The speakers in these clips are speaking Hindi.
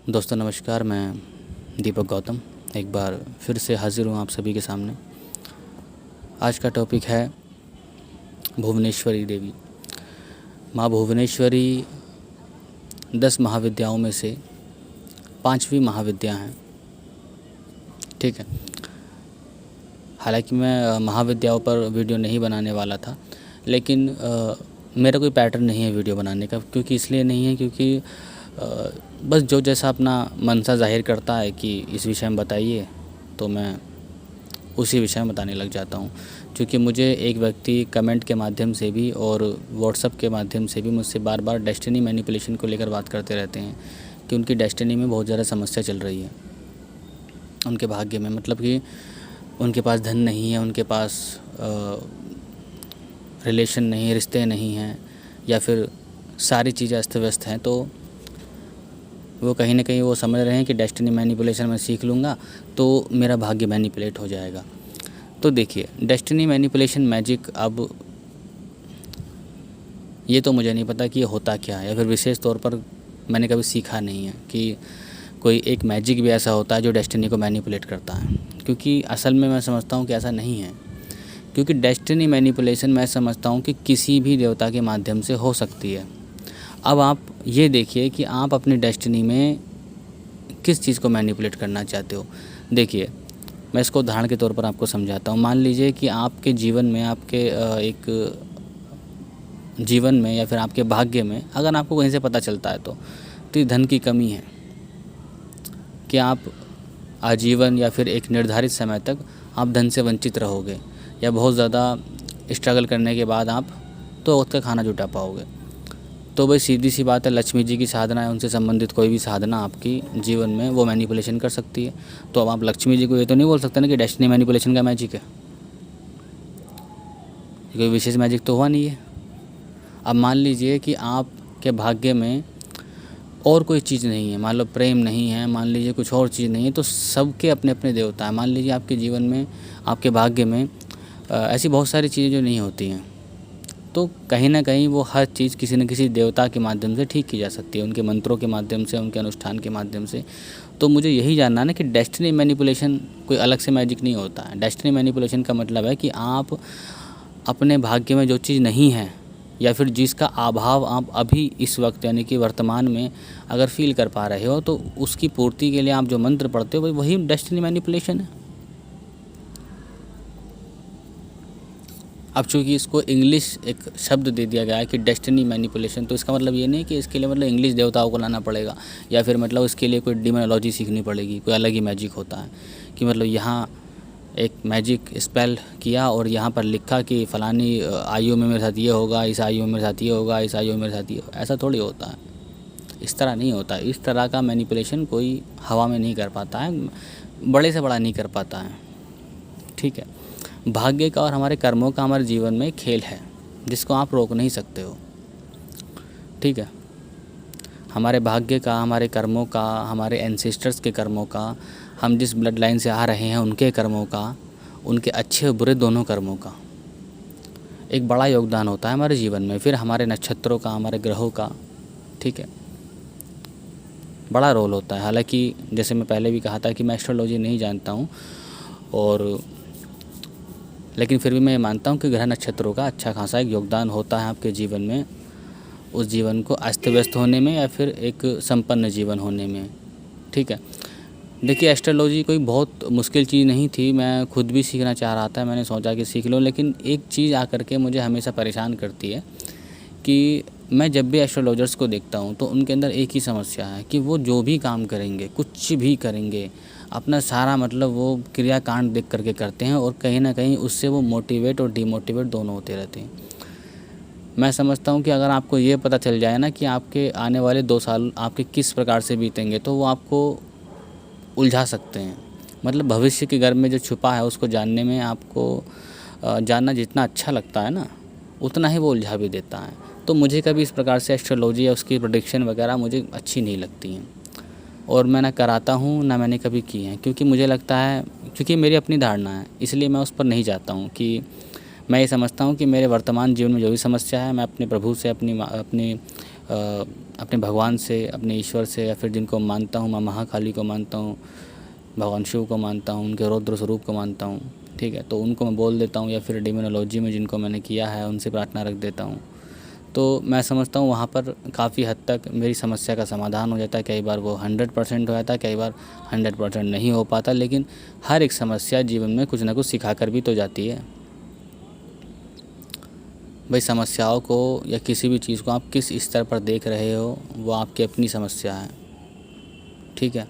दोस्तों नमस्कार, मैं दीपक गौतम एक बार फिर से हाज़िर हूँ आप सभी के सामने। आज का टॉपिक है भुवनेश्वरी देवी। माँ भुवनेश्वरी 10 महाविद्याओं में से 5वीं महाविद्या हैं। ठीक है, हालांकि मैं महाविद्याओं पर वीडियो नहीं बनाने वाला था, लेकिन मेरा कोई पैटर्न नहीं है वीडियो बनाने का। क्योंकि इसलिए नहीं है क्योंकि बस जो जैसा अपना मनसा ज़ाहिर करता है कि इस विषय में बताइए, तो मैं उसी विषय में बताने लग जाता हूँ। क्योंकि मुझे एक व्यक्ति कमेंट के माध्यम से भी और व्हाट्सएप के माध्यम से भी मुझसे बार बार डेस्टिनी मैनिपुलेशन को लेकर बात करते रहते हैं कि उनकी डेस्टिनी में बहुत ज़्यादा समस्या चल रही है। उनके भाग्य में, मतलब कि उनके पास धन नहीं है, उनके पास रिलेशन नहीं, रिश्ते नहीं हैं, या फिर सारी चीज़ें अस्त व्यस्त हैं। तो वो कहीं ना कहीं वो समझ रहे हैं कि डेस्टिनी मैनिपुलेशन मैं सीख लूँगा तो मेरा भाग्य मैनिपुलेट हो जाएगा। तो देखिए, डेस्टिनी मैनिपुलेशन मैजिक, अब ये तो मुझे नहीं पता कि ये होता क्या है, या फिर विशेष तौर पर मैंने कभी सीखा नहीं है कि कोई एक मैजिक भी ऐसा होता है जो डेस्टिनी को मैनिपुलेट करता है। क्योंकि असल में मैं समझता हूँ कि ऐसा नहीं है। क्योंकि डेस्टिनी मैनिपुलेशन मैं समझता हूँ कि किसी भी देवता के माध्यम से हो सकती है। अब आप ये देखिए कि आप अपनी डेस्टिनी में किस चीज़ को मैनिपुलेट करना चाहते हो। देखिए, मैं इसको उदाहरण के तौर पर आपको समझाता हूँ। मान लीजिए कि आपके जीवन में, आपके एक जीवन में या फिर आपके भाग्य में अगर आपको कहीं से पता चलता है तो ये धन की कमी है, कि आप आजीवन या फिर एक निर्धारित समय तक आप धन से वंचित रहोगे, या बहुत ज़्यादा स्ट्रगल करने के बाद आप तो वक्त का खाना जुटा पाओगे। तो भाई सीधी सी बात है, लक्ष्मी जी की साधना है, उनसे संबंधित कोई भी साधना आपकी जीवन में वो मैनिपुलेशन कर सकती है। तो अब आप लक्ष्मी जी को ये तो नहीं बोल सकते ना कि डेस्टिनी मैनिपुलेशन का मैजिक है। कोई विशेष मैजिक तो हुआ नहीं है। अब मान लीजिए कि आपके भाग्य में और कोई चीज़ नहीं है, मान लो प्रेम नहीं है, मान लीजिए कुछ और चीज़ नहीं है, तो सबके अपने अपने देवता हैं। मान लीजिए आपके जीवन में, आपके भाग्य में ऐसी बहुत सारी चीज़ें जो नहीं होती हैं, तो कहीं ना कहीं वो हर चीज़ किसी न किसी देवता के माध्यम से ठीक की जा सकती है, उनके मंत्रों के माध्यम से, उनके अनुष्ठान के माध्यम से। तो मुझे यही जानना है ना कि डेस्टिनी मैनिपुलेशन कोई अलग से मैजिक नहीं होता है। डेस्टिनी मैनिपुलेशन का मतलब है कि आप अपने भाग्य में जो चीज़ नहीं है, या फिर जिसका अभाव आप अभी इस वक्त यानी कि वर्तमान में अगर फील कर पा रहे हो, तो उसकी पूर्ति के लिए आप जो मंत्र पढ़ते हो वही डेस्टिनी मैनिपुलेशन है। अब चूँकि इसको इंग्लिश एक शब्द दे दिया गया है कि डेस्टिनी मैनिपुलेशन, तो इसका मतलब ये नहीं कि इसके लिए मतलब इंग्लिश देवताओं को लाना पड़ेगा, या फिर मतलब इसके लिए कोई डिमोनोलॉजी सीखनी पड़ेगी, कोई अलग ही मैजिक होता है कि मतलब यहाँ एक मैजिक स्पेल किया और यहाँ पर लिखा कि फ़लानी आयु में मेरे साथ ये होगा, इस आयु में मेरे साथ ये होगा, इस आयु में मेरे साथ ये होगा। ऐसा थोड़ी होता है, इस तरह नहीं होता है। इस तरह का मैनिपुलेशन कोई हवा में नहीं कर पाता है, बड़े से बड़ा नहीं कर पाता है। ठीक है, भाग्य का और हमारे कर्मों का हमारे जीवन में खेल है जिसको आप रोक नहीं सकते हो। ठीक है, हमारे भाग्य का, हमारे कर्मों का, हमारे एंसेस्टर्स के कर्मों का, हम जिस ब्लड लाइन से आ रहे हैं उनके कर्मों का, उनके अच्छे बुरे दोनों कर्मों का एक बड़ा योगदान होता है हमारे जीवन में। फिर हमारे नक्षत्रों का, हमारे ग्रहों का, ठीक है, बड़ा रोल होता है। हालांकि जैसे मैं पहले भी कहा था कि मैं एस्ट्रोलॉजी नहीं जानता हूँ, और लेकिन फिर भी मैं मानता हूँ कि ग्रह नक्षत्रों का अच्छा खासा एक योगदान होता है आपके जीवन में, उस जीवन को अस्त व्यस्त होने में या फिर एक संपन्न जीवन होने में। ठीक है, देखिए, एस्ट्रोलॉजी कोई बहुत मुश्किल चीज़ नहीं थी, मैं खुद भी सीखना चाह रहा था, मैंने सोचा कि सीख लो। लेकिन एक चीज़ आकर के मुझे हमेशा परेशान करती है कि मैं जब भी एस्ट्रोलॉजर्स को देखता हूँ तो उनके अंदर एक ही समस्या है कि वो जो भी काम करेंगे, कुछ भी करेंगे, अपना सारा मतलब वो क्रियाकांड देख करके करते हैं, और कहीं ना कहीं उससे वो मोटिवेट और डिमोटिवेट दोनों होते रहते हैं। मैं समझता हूँ कि अगर आपको ये पता चल जाए ना कि आपके आने वाले 2 साल आपके किस प्रकार से बीतेंगे, तो वो आपको उलझा सकते हैं। मतलब भविष्य के गर्भ में जो छुपा है उसको जानने में आपको जानना जितना अच्छा लगता है ना, उतना ही वो उलझा भी देता है। तो मुझे कभी इस प्रकार से एस्ट्रोलॉजी या उसकी प्रेडिक्शन वगैरह मुझे अच्छी नहीं लगती हैं, और मैं ना कराता हूँ ना मैंने कभी की हैं। क्योंकि मुझे लगता है, क्योंकि मेरी अपनी धारणा है, इसलिए मैं उस पर नहीं जाता हूँ। कि मैं ये समझता हूँ कि मेरे वर्तमान जीवन में जो भी समस्या है, मैं अपने प्रभु से, अपनी अपने भगवान से, अपने ईश्वर से, या फिर जिनको मानता हूँ, मैं महाकाली को मानता हूँ, भगवान शिव को मानता हूँ, उनके रौद्र स्वरूप को मानता हूँ, ठीक है, तो उनको मैं बोल देता हूँ, या फिर डिमोनोलॉजी में जिनको मैंने किया है उनसे प्रार्थना रख देता हूँ। तो मैं समझता हूँ वहाँ पर काफ़ी हद तक मेरी समस्या का समाधान हो जाता है। कई बार वो 100% हो जाता है, कई बार 100% नहीं हो पाता, लेकिन हर एक समस्या जीवन में कुछ ना कुछ सिखा कर भी तो जाती है। भाई समस्याओं को या किसी भी चीज़ को आप किस स्तर पर देख रहे हो वो आपकी अपनी समस्या है, ठीक है।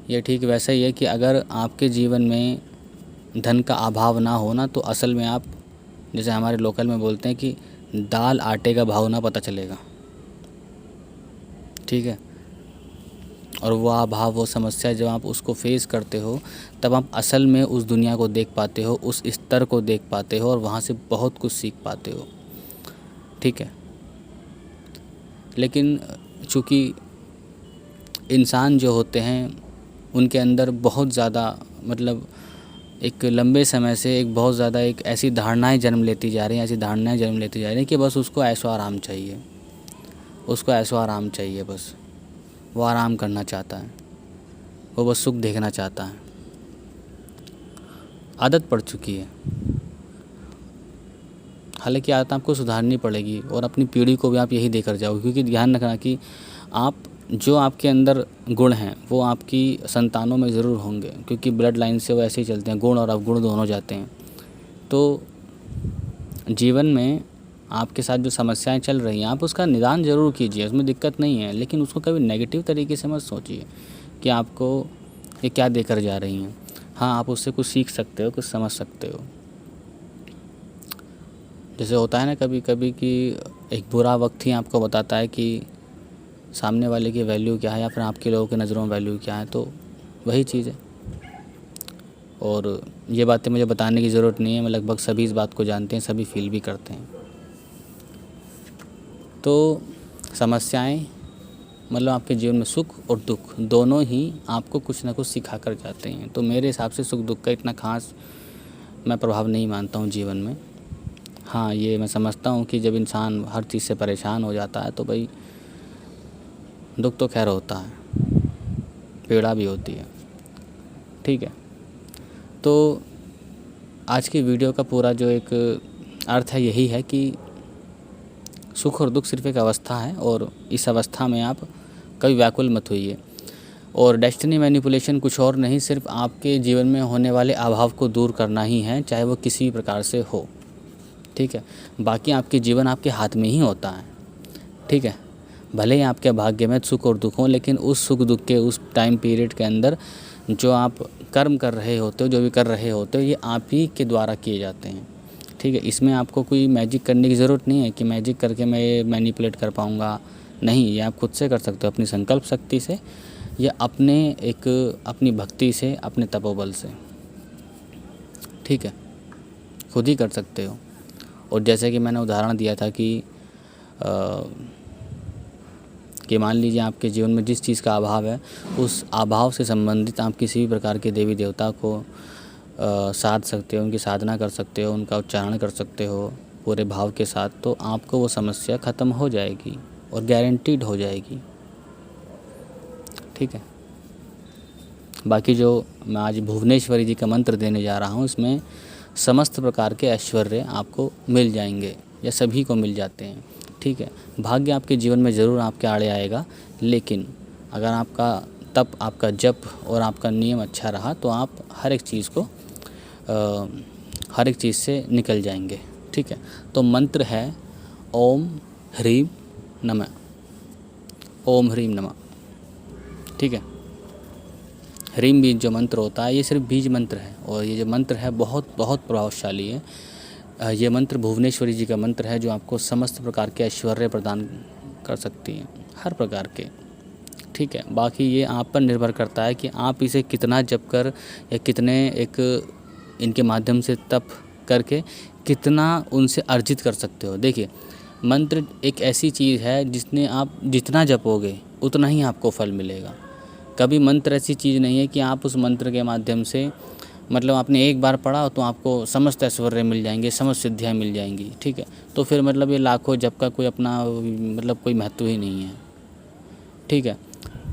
ये ठीक वैसा ही है कि अगर आपके जीवन में धन का अभाव ना हो ना, तो असल में आप, जैसे हमारे लोकल में बोलते हैं कि दाल आटे का भाव ना पता चलेगा, ठीक है। और वो अभाव, वो समस्या जब आप उसको फेस करते हो तब आप असल में उस दुनिया को देख पाते हो, उस स्तर को देख पाते हो और वहाँ से बहुत कुछ सीख पाते हो, ठीक है। लेकिन चूँकि इंसान जो होते हैं उनके अंदर बहुत ज़्यादा, मतलब एक लंबे समय से एक बहुत ज़्यादा एक ऐसी धारणाएं जन्म लेती जा रही हैं, कि बस उसको ऐशो आराम चाहिए, उसको ऐशो आराम चाहिए, बस वो आराम करना चाहता है, वो बस सुख देखना चाहता है। आदत पड़ चुकी है। हालांकि आदत आपको सुधारनी पड़ेगी और अपनी पीढ़ी को भी आप यही देकर जाओ, क्योंकि ध्यान रखना कि आप जो आपके अंदर गुण हैं वो आपकी संतानों में ज़रूर होंगे, क्योंकि ब्लड लाइन से वो ऐसे ही चलते हैं, गुण और अवगुण दोनों जाते हैं। तो जीवन में आपके साथ जो समस्याएं चल रही हैं आप उसका निदान ज़रूर कीजिए, उसमें दिक्कत नहीं है, लेकिन उसको कभी नेगेटिव तरीके से मत सोचिए कि आपको ये क्या देकर जा रही हैं। हाँ, आप उससे कुछ सीख सकते हो, कुछ समझ सकते हो। जैसे होता है ना कभी कभी कि एक बुरा वक्त ही आपको बताता है कि सामने वाले की वैल्यू क्या है, या फिर आपके लोगों की नज़रों में वैल्यू क्या है, तो वही चीज़ है। और ये बातें मुझे बताने की ज़रूरत नहीं है, मैं लगभग सभी इस बात को जानते हैं, सभी फील भी करते हैं। तो समस्याएं मतलब आपके जीवन में सुख और दुख दोनों ही आपको कुछ ना कुछ सिखा कर जाते हैं। तो मेरे हिसाब से सुख दुख का इतना खास मैं प्रभाव नहीं मानता हूँ जीवन में। हाँ, ये मैं समझता हूँ कि जब इंसान हर चीज़ से परेशान हो जाता है तो भाई दुख तो खैर होता है, पीड़ा भी होती है, ठीक है। तो आज की वीडियो का पूरा जो एक अर्थ है यही है कि सुख और दुख सिर्फ एक अवस्था है, और इस अवस्था में आप कभी व्याकुल मत होइए। और डेस्टिनी मैनिपुलेशन कुछ और नहीं, सिर्फ आपके जीवन में होने वाले अभाव को दूर करना ही है, चाहे वो किसी भी प्रकार से हो, ठीक है। बाकी आपके जीवन आपके हाथ में ही होता है, ठीक है। भले ही आपके भाग्य में सुख और दुख हो, लेकिन उस सुख दुख के उस टाइम पीरियड के अंदर जो आप कर्म कर रहे होते हो, जो भी कर रहे होते हो, ये आप ही के द्वारा किए जाते हैं, ठीक है। इसमें आपको कोई मैजिक करने की ज़रूरत नहीं है कि मैजिक करके मैं ये मैनिपुलेट कर पाऊँगा, नहीं। ये आप खुद से कर सकते हो, अपनी संकल्प शक्ति से, या अपनी भक्ति से, अपने तपोबल से, ठीक है। खुद ही कर सकते हो। और जैसे कि मैंने उदाहरण दिया था कि मान लीजिए आपके जीवन में जिस चीज़ का अभाव है, उस अभाव से संबंधित आप किसी भी प्रकार के देवी देवता को साध सकते हो, उनकी साधना कर सकते हो, उनका उच्चारण कर सकते हो पूरे भाव के साथ, तो आपको वो समस्या ख़त्म हो जाएगी और गारंटीड हो जाएगी, ठीक है। बाकी जो मैं आज भुवनेश्वरी जी का मंत्र देने जा रहा हूँ, इसमें समस्त प्रकार के ऐश्वर्य आपको मिल जाएंगे, या सभी को मिल जाते हैं, ठीक है। भाग्य आपके जीवन में ज़रूर आपके आड़े आएगा, लेकिन अगर आपका तप, आपका जप और आपका नियम अच्छा रहा तो आप हर एक चीज़ से निकल जाएंगे, ठीक है। तो मंत्र है ओम ह्रीम नमः, ओम ह्रीम नमः, ठीक है। ह्रीम बीज जो मंत्र होता है ये सिर्फ बीज मंत्र है, और ये जो मंत्र है बहुत बहुत प्रभावशाली है। ये मंत्र भुवनेश्वरी जी का मंत्र है, जो आपको समस्त प्रकार के ऐश्वर्य प्रदान कर सकती हैं, हर प्रकार के, ठीक है। बाकी ये आप पर निर्भर करता है कि आप इसे कितना जप कर, या कितने इनके माध्यम से तप करके कितना उनसे अर्जित कर सकते हो। देखिए, मंत्र एक ऐसी चीज़ है जिसने आप जितना जपोगे उतना ही आपको फल मिलेगा। कभी मंत्र ऐसी चीज़ नहीं है कि आप उस मंत्र के माध्यम से, मतलब आपने एक बार पढ़ा तो आपको समस्त ऐश्वर्य मिल जाएंगे, समस्त सिद्धियाँ मिल जाएंगी, ठीक है। तो फिर मतलब ये लाखों जप का कोई अपना मतलब कोई महत्व ही नहीं है, ठीक है।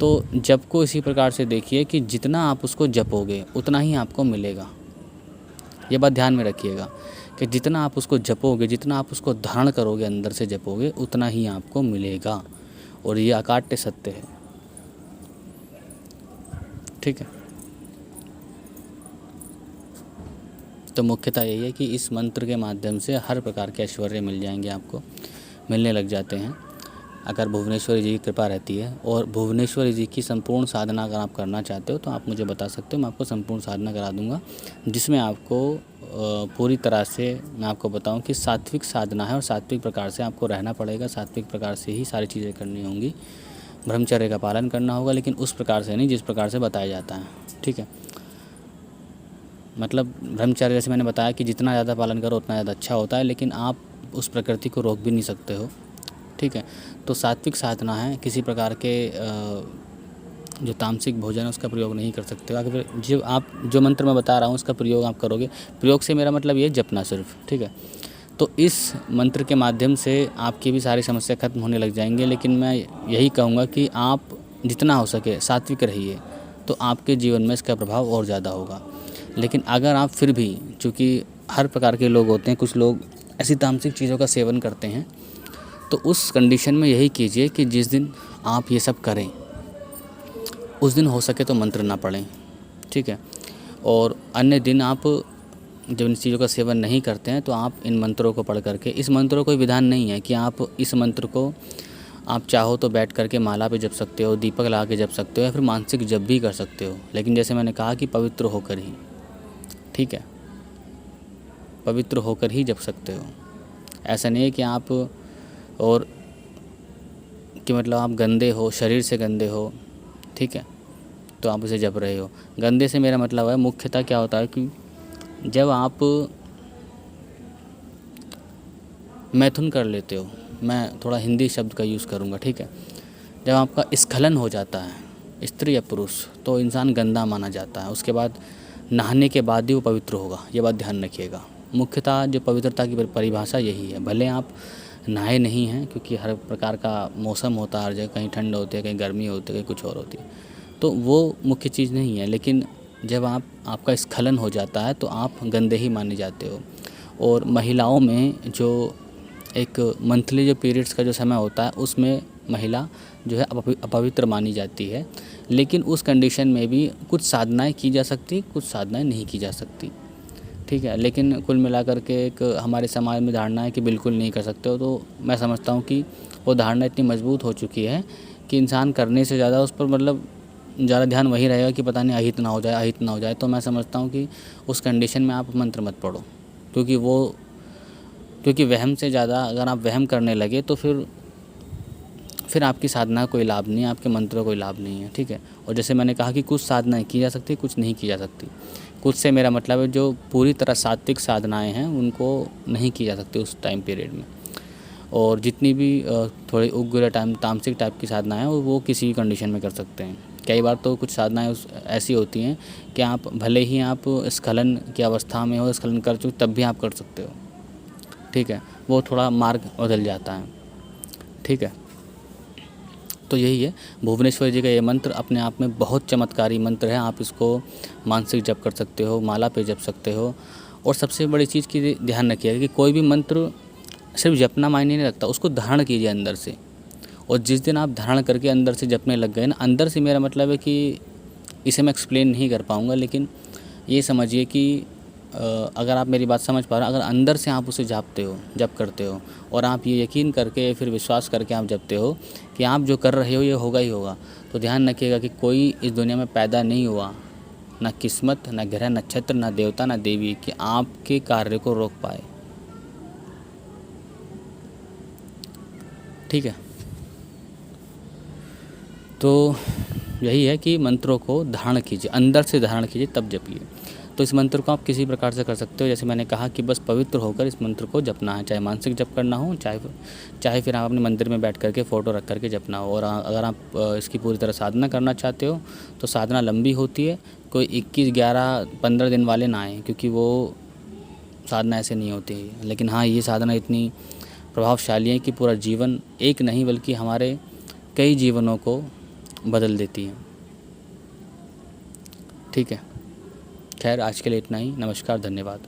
तो जप को इसी प्रकार से देखिए कि जितना आप उसको जपोगे उतना ही आपको मिलेगा। ये बात ध्यान में रखिएगा कि जितना आप उसको जपोगे, जितना आप उसको धारण करोगे, अंदर से जपोगे, उतना ही आपको मिलेगा। और ये अकाट्य सत्य है। ठीक है। तो मुख्यतः यही है कि इस मंत्र के माध्यम से हर प्रकार के ऐश्वर्य मिल जाएंगे, आपको मिलने लग जाते हैं अगर भुवनेश्वरी जी की कृपा रहती है। और भुवनेश्वरी जी की संपूर्ण साधना अगर आप करना चाहते हो तो आप मुझे बता सकते हो, मैं आपको संपूर्ण साधना करा दूंगा, जिसमें आपको पूरी तरह से मैं आपको बताऊं कि सात्विक साधना है और सात्विक प्रकार से आपको रहना पड़ेगा, सात्विक प्रकार से ही सारी चीज़ें करनी होंगी, ब्रह्मचर्य का पालन करना होगा, लेकिन उस प्रकार से नहीं जिस प्रकार से बताया जाता है। ठीक है। मतलब ब्रह्मचर्य जैसे मैंने बताया कि जितना ज़्यादा पालन करो उतना ज़्यादा अच्छा होता है, लेकिन आप उस प्रकृति को रोक भी नहीं सकते हो। ठीक है। तो सात्विक साधना है, किसी प्रकार के जो तामसिक भोजन है उसका प्रयोग नहीं कर सकते हो। अगर जो मंत्र मैं बता रहा हूँ उसका प्रयोग आप करोगे, प्रयोग से मेरा मतलब ये जपना सिर्फ। ठीक है। तो इस मंत्र के माध्यम से आपकी भी सारी समस्या खत्म होने लग जाएंगे। लेकिन मैं यही कहूँगा कि आप जितना हो सके सात्विक रहिए, तो आपके जीवन में इसका प्रभाव और ज़्यादा होगा। लेकिन अगर आप फिर भी, चूँकि हर प्रकार के लोग होते हैं, कुछ लोग ऐसी तामसिक चीज़ों का सेवन करते हैं, तो उस कंडीशन में यही कीजिए कि जिस दिन आप ये सब करें उस दिन हो सके तो मंत्र ना पढ़ें। ठीक है। और अन्य दिन आप जब इन चीज़ों का सेवन नहीं करते हैं तो आप इन मंत्रों को पढ़ करके, इस मंत्रों कोई विधान नहीं है कि आप इस मंत्र को आप चाहो तो बैठ करके माला पे जप सकते हो, दीपक लगा के जप सकते हो, या फिर मानसिक जप भी कर सकते हो। लेकिन जैसे मैंने कहा कि पवित्र होकर ही, ठीक है, पवित्र होकर ही जप सकते हो। ऐसा नहीं है कि आप और कि मतलब आप गंदे हो, शरीर से गंदे हो, ठीक है, तो आप उसे जप रहे हो। गंदे से मेरा मतलब है मुख्यतः क्या होता है कि जब आप मैथुन कर लेते हो, मैं थोड़ा हिंदी शब्द का यूज़ करूँगा, ठीक है, जब आपका स्खलन हो जाता है स्त्री या पुरुष तो इंसान गंदा माना जाता है। उसके बाद नहाने के बाद ही वो पवित्र होगा, ये बात ध्यान रखिएगा। मुख्यतः जो पवित्रता की परिभाषा यही है। भले आप नहाए नहीं हैं, क्योंकि हर प्रकार का मौसम होता है, हर जगह कहीं ठंड होती है, कहीं गर्मी होती है, कहीं कुछ और होती है, तो वो मुख्य चीज़ नहीं है। लेकिन जब आपका स्खलन हो जाता है तो आप गंदे ही माने जाते हो। और महिलाओं में जो एक मंथली जो पीरियड्स का जो समय होता है उसमें महिला जो है अपवित्र मानी जाती है। लेकिन उस कंडीशन में भी कुछ साधनाएं की जा सकती, कुछ साधनाएं नहीं की जा सकती। ठीक है। लेकिन कुल मिलाकर के एक हमारे समाज में धारणा है कि बिल्कुल नहीं कर सकते हो। तो मैं समझता हूँ कि वो धारणा इतनी मजबूत हो चुकी है कि इंसान करने से ज़्यादा उस पर मतलब ज़्यादा ध्यान वही रहेगा कि पता नहीं अहित ना हो जाए, अहित ना हो जाए। तो मैं समझता हूँ कि उस कंडीशन में आप मंत्र मत पढ़ो, क्योंकि वहम से ज़्यादा अगर आप वहम करने लगे तो फिर आपकी साधना कोई लाभ नहीं है, आपके मंत्र का कोई लाभ नहीं है। ठीक है। और जैसे मैंने कहा कि कुछ साधनाएं की जा सकती, कुछ नहीं की जा सकती। कुछ से मेरा मतलब है जो पूरी तरह सात्विक साधनाएं हैं उनको नहीं की जा सकती उस टाइम पीरियड में। और जितनी भी थोड़ी उग्र तामसिक टाइप की साधनाएं हैं वो किसी भी कंडीशन में कर सकते हैं। कई बार तो कुछ साधनाएं ऐसी होती हैं कि आप भले ही आप स्खलन की अवस्था में हो, स्खलन कर चुके, तब भी आप कर सकते हो। ठीक है। वो थोड़ा मार्ग बदल जाता है। ठीक है। तो यही है, भुवनेश्वर जी का ये मंत्र अपने आप में बहुत चमत्कारी मंत्र है। आप इसको मानसिक जप कर सकते हो, माला पे जप सकते हो। और सबसे बड़ी चीज़ की ध्यान रखिएगा कि कोई भी मंत्र सिर्फ जपना मायने नहीं रखता, उसको धारण कीजिए अंदर से। और जिस दिन आप धारण करके अंदर से जपने लग गए ना, अंदर से मेरा मतलब है कि इसे मैं एक्सप्लेन नहीं कर पाऊँगा, लेकिन ये समझिए कि अगर आप मेरी बात समझ पा रहे हो, अगर अंदर से आप उसे जप करते हो और आप ये यकीन करके फिर विश्वास करके आप जपते हो कि आप जो कर रहे हो ये होगा ही होगा, तो ध्यान रखिएगा कि कोई इस दुनिया में पैदा नहीं हुआ, ना किस्मत, ना ग्रह नक्षत्र, ना देवता, ना देवी, कि आपके कार्य को रोक पाए। ठीक है। तो यही है कि मंत्रों को धारण कीजिए, अंदर से धारण कीजिए, तब जपिए। तो इस मंत्र को आप किसी प्रकार से कर सकते हो। जैसे मैंने कहा कि बस पवित्र होकर इस मंत्र को जपना है, चाहे मानसिक जप करना हो, चाहे फिर आप अपने मंदिर में बैठ करके फ़ोटो रख करके जपना हो। और अगर आप इसकी पूरी तरह साधना करना चाहते हो तो साधना लंबी होती है, कोई 21, 11, 15 दिन वाले ना आए, क्योंकि वो साधना ऐसे नहीं होती है। लेकिन हाँ, ये साधना इतनी प्रभावशाली है कि पूरा जीवन, एक नहीं बल्कि हमारे कई जीवनों को बदल देती हैं। ठीक है, खैर आज के लिए इतना ही। नमस्कार, धन्यवाद।